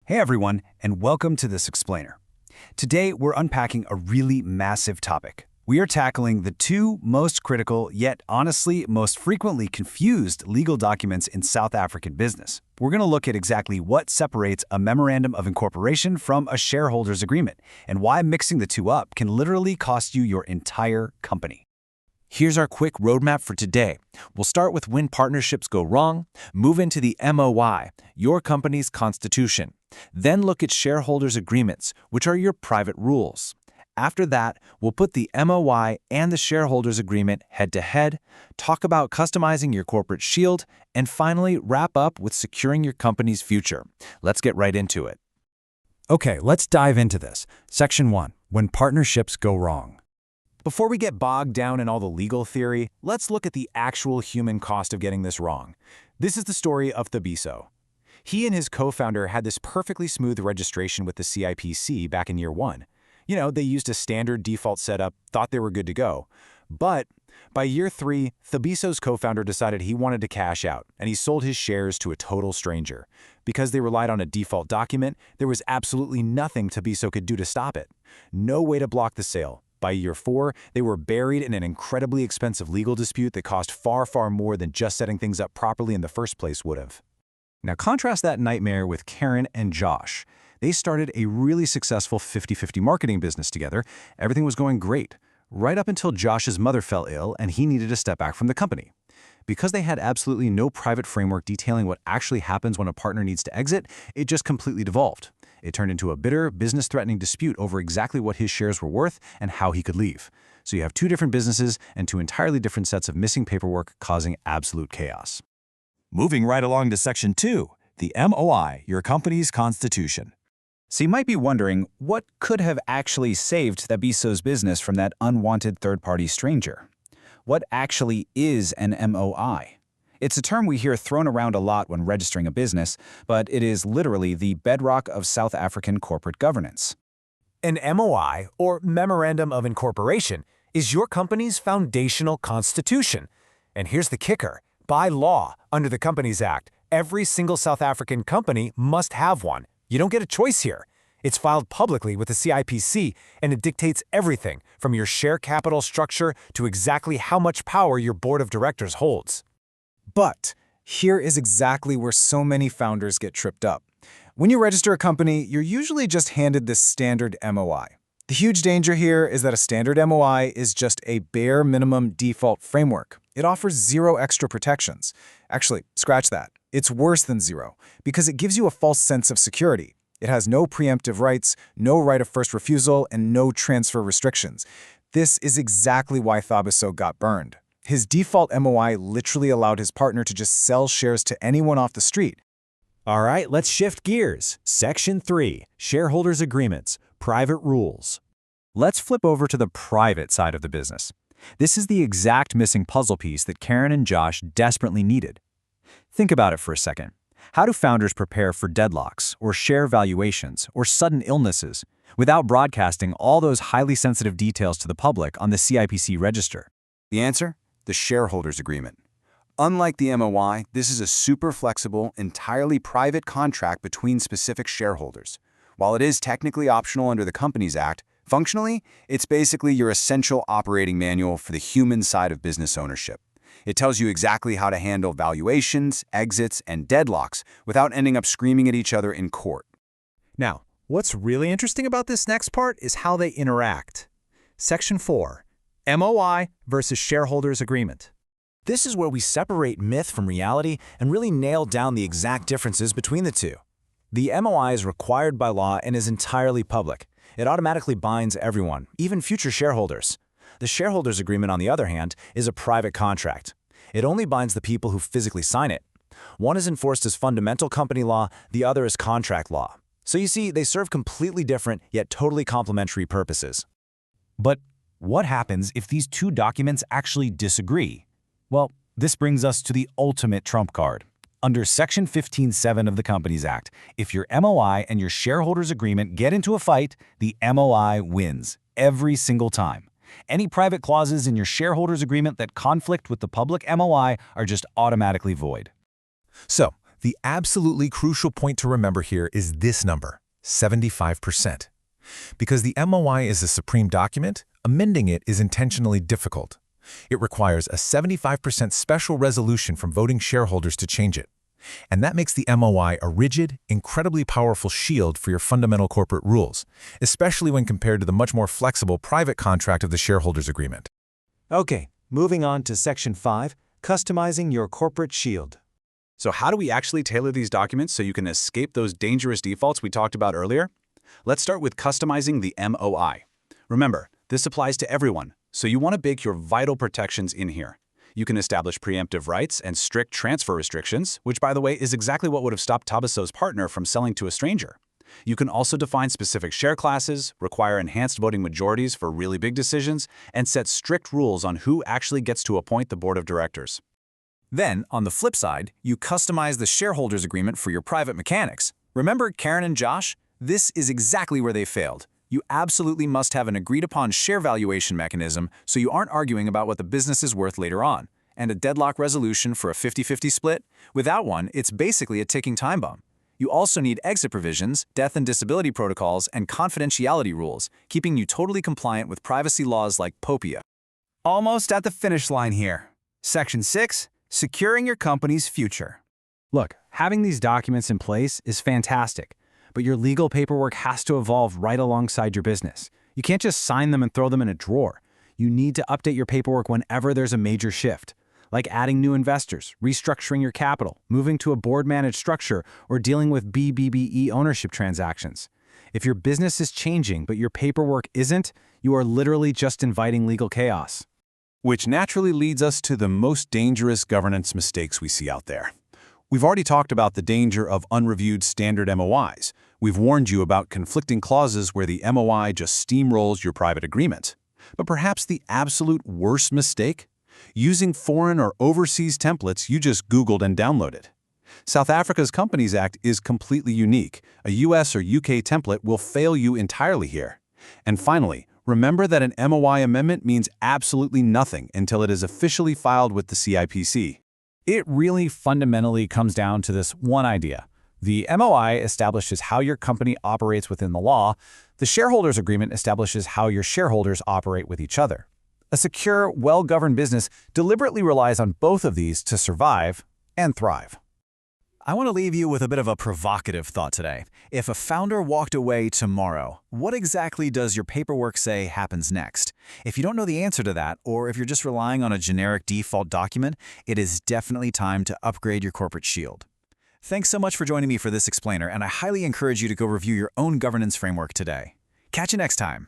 Hey everyone, and welcome to this explainer. Today, we're unpacking a really massive topic. We are tackling the two most critical, yet honestly most frequently confused legal documents in South African business. We're going to look at exactly what separates a Memorandum of Incorporation from a Shareholders Agreement, and why mixing the two up can literally cost you your entire company. Here's our quick roadmap for today. We'll start with when partnerships go wrong, move into the MOI, your company's constitution. Then look at shareholders' agreements, which are your private rules. After that, we'll put the MOI and the shareholders' agreement head-to-head, talk about customizing your corporate shield, and finally wrap up with securing your company's future. Let's get right into it. Okay, let's dive into this. Section 1. When partnerships go wrong. Before we get bogged down in all the legal theory, let's look at the actual human cost of getting this wrong. This is the story of Thabiso. He and his co-founder had this perfectly smooth registration with the CIPC back in year 1. They used a standard default setup, thought they were good to go. But by year 3, Thabiso's co-founder decided he wanted to cash out, and he sold his shares to a total stranger. Because they relied on a default document, there was absolutely nothing Thabiso could do to stop it. No way to block the sale. By year 4, they were buried in an incredibly expensive legal dispute that cost far, far more than just setting things up properly in the first place would have. Now contrast that nightmare with Karen and Josh. They started a really successful 50-50 marketing business together. Everything was going great, right up until Josh's mother fell ill and he needed to step back from the company. Because they had absolutely no private framework detailing what actually happens when a partner needs to exit, it just completely devolved. It turned into a bitter, business-threatening dispute over exactly what his shares were worth and how he could leave. So you have two different businesses and two entirely different sets of missing paperwork causing absolute chaos. Moving right along to Section 2, the MOI, your company's constitution. So you might be wondering, what could have actually saved Thabiso's business from that unwanted third-party stranger? What actually is an MOI? It's a term we hear thrown around a lot when registering a business, but it is literally the bedrock of South African corporate governance. An MOI, or Memorandum of Incorporation, is your company's foundational constitution. And here's the kicker. By law, under the Companies Act, every single South African company must have one. You don't get a choice here. It's filed publicly with the CIPC, and it dictates everything from your share capital structure to exactly how much power your board of directors holds. But here is exactly where so many founders get tripped up. When you register a company, you're usually just handed this standard MOI. The huge danger here is that a standard MOI is just a bare minimum default framework. It offers zero extra protections. Actually, scratch that. It's worse than zero, because it gives you a false sense of security. It has no preemptive rights, no right of first refusal, and no transfer restrictions. This is exactly why Thabiso got burned. His default MOI literally allowed his partner to just sell shares to anyone off the street. All right, let's shift gears. Section 3, Shareholders Agreements, Private Rules. Let's flip over to the private side of the business. This is the exact missing puzzle piece that Karen and Josh desperately needed. Think about it for a second. How do founders prepare for deadlocks, or share valuations, or sudden illnesses, without broadcasting all those highly sensitive details to the public on the CIPC register? The answer? The Shareholders Agreement. Unlike the MOI, this is a super flexible, entirely private contract between specific shareholders. While it is technically optional under the Companies Act, functionally, it's basically your essential operating manual for the human side of business ownership. It tells you exactly how to handle valuations, exits, and deadlocks without ending up screaming at each other in court. Now, what's really interesting about this next part is how they interact. Section 4. MOI versus Shareholders Agreement. This is where we separate myth from reality and really nail down the exact differences between the two. The MOI is required by law and is entirely public. It automatically binds everyone, even future shareholders. The Shareholders Agreement, on the other hand, is a private contract. It only binds the people who physically sign it. One is enforced as fundamental company law, the other is contract law. So you see, they serve completely different yet totally complementary purposes. But what happens if these two documents actually disagree? Well, this brings us to the ultimate trump card. Under Section 15(7) of the Companies Act, if your MOI and your shareholders' agreement get into a fight, the MOI wins every single time. Any private clauses in your shareholders' agreement that conflict with the public MOI are just automatically void. So, The absolutely crucial point to remember here is this number, 75%. Because the MOI is a supreme document, amending it is intentionally difficult. It requires a 75% special resolution from voting shareholders to change it. And that makes the MOI a rigid, incredibly powerful shield for your fundamental corporate rules, especially when compared to the much more flexible private contract of the Shareholders Agreement. Okay, moving on to Section 5, Customizing your corporate shield. So how do we actually tailor these documents so you can escape those dangerous defaults we talked about earlier? Let's start with customizing the MOI. Remember, this applies to everyone, so you want to bake your vital protections in here. You can establish preemptive rights and strict transfer restrictions, which, by the way, is exactly what would have stopped Tabaso's partner from selling to a stranger. You can also define specific share classes, require enhanced voting majorities for really big decisions, and set strict rules on who actually gets to appoint the board of directors. Then, on the flip side, you customize the shareholders agreement for your private mechanics. Remember Karen and Josh? This is exactly where they failed. You absolutely must have an agreed-upon share valuation mechanism so you aren't arguing about what the business is worth later on, and a deadlock resolution for a 50-50 split. Without one, it's basically a ticking time bomb. You also need exit provisions, death and disability protocols, and confidentiality rules, keeping you totally compliant with privacy laws like POPIA. Almost at the finish line here. Section 6, Securing your company's future. Look, having these documents in place is fantastic, but your legal paperwork has to evolve right alongside your business. You can't just sign them and throw them in a drawer. You need to update your paperwork whenever there's a major shift, like adding new investors, restructuring your capital, moving to a board-managed structure, or dealing with BBBE ownership transactions. If your business is changing but your paperwork isn't, you are literally just inviting legal chaos. Which naturally leads us to the most dangerous governance mistakes we see out there. We've already talked about the danger of unreviewed standard MOIs. We've warned you about conflicting clauses where the MOI just steamrolls your private agreement. But perhaps the absolute worst mistake? Using foreign or overseas templates you just Googled and downloaded. South Africa's Companies Act is completely unique. A US or UK template will fail you entirely here. And finally, remember that an MOI amendment means absolutely nothing until it is officially filed with the CIPC. It really fundamentally comes down to this one idea. The MOI establishes how your company operates within the law. The shareholders agreement establishes how your shareholders operate with each other. A secure, well-governed business deliberately relies on both of these to survive and thrive. I want to leave you with a bit of a provocative thought today. If a founder walked away tomorrow, what exactly does your paperwork say happens next? If you don't know the answer to that, or if you're just relying on a generic default document, it is definitely time to upgrade your corporate shield. Thanks so much for joining me for this explainer, and I highly encourage you to go review your own governance framework today. Catch you next time.